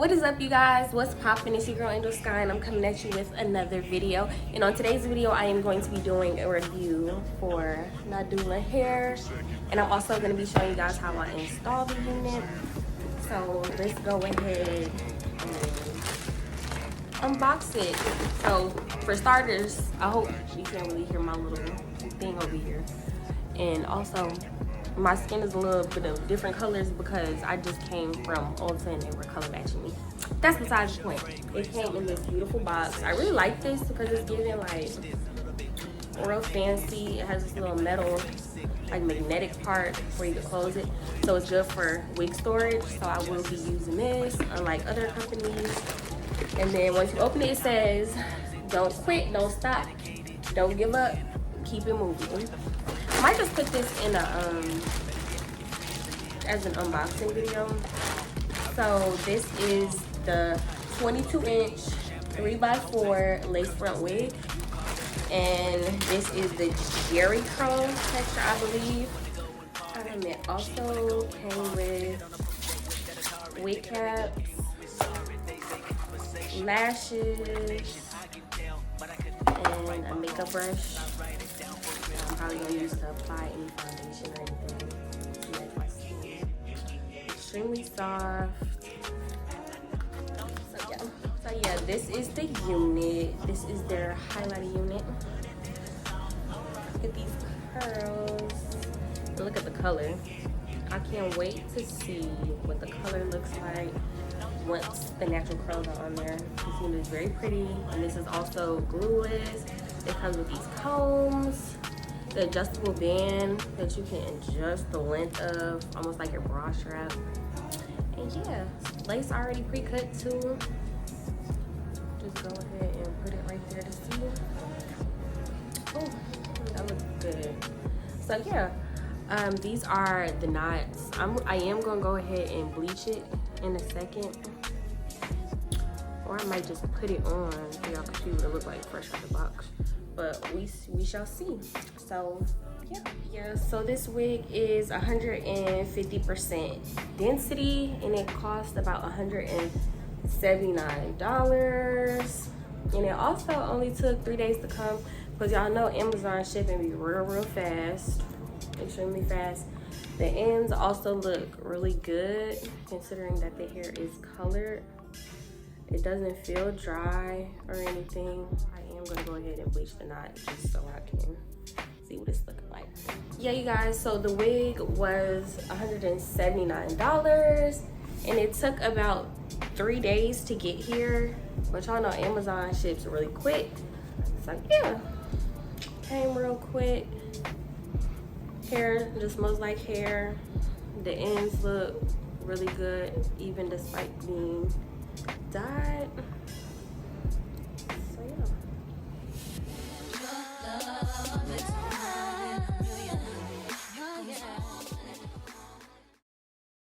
What is up, you guys? What's poppin'? It's your girl Angel Sky, and I'm coming at you with another video. And on today's video, I am going to be doing a review for Nadula hair, and I'm also going to be showing you guys how I install the unit. So let's go ahead and unbox it. So for starters, I hope you can't really hear my little thing over here. And also, my skin is a little bit of different colors because I just came from Ulta and they were color matching me. That's besides the point. It came in this beautiful box. I really like this because it's giving like real fancy. It has this little metal like magnetic part where you can close it. So it's good for wig storage. So I will be using this unlike other companies. And then once you open it, it says, don't quit, don't stop, don't give up, keep it moving. I might just put this in a as an unboxing video. So this is the 22-inch 3x4 lace front wig, and this is the Jerry Curl texture, I believe. And it also came with wig caps, lashes, and a makeup brush. I'm probably gonna use to apply any foundation or anything to make my skin extremely soft. So yeah, this is the unit. This is their highlighter unit. Look at these curls. Look at the color. I can't wait to see what the color looks like once the natural curls are on there. This unit is very pretty, and this is also glueless. It comes with these combs, the adjustable band that you can adjust the length of, almost like your bra strap. And yeah, lace already pre-cut too. Just go ahead and put it right there to see. Oh, that looks good. So yeah, these are the knots. I am gonna go ahead and bleach it in a second, or I might just put it on so y'all can see what it looks like fresh out the box. But we shall see. So yeah. So this wig is 150% density, and it cost about $179. And it also only took 3 days to come, because y'all know Amazon shipping be real fast, extremely fast. The ends also look really good considering that the hair is colored. It doesn't feel dry or anything. I am gonna go ahead and bleach the knot just so I can see what it's looking like. Yeah, you guys, so the wig was $179, and it took about 3 days to get here. But y'all know Amazon ships really quick. So yeah, came real quick. Hair just smells like hair. The ends look really good, even despite being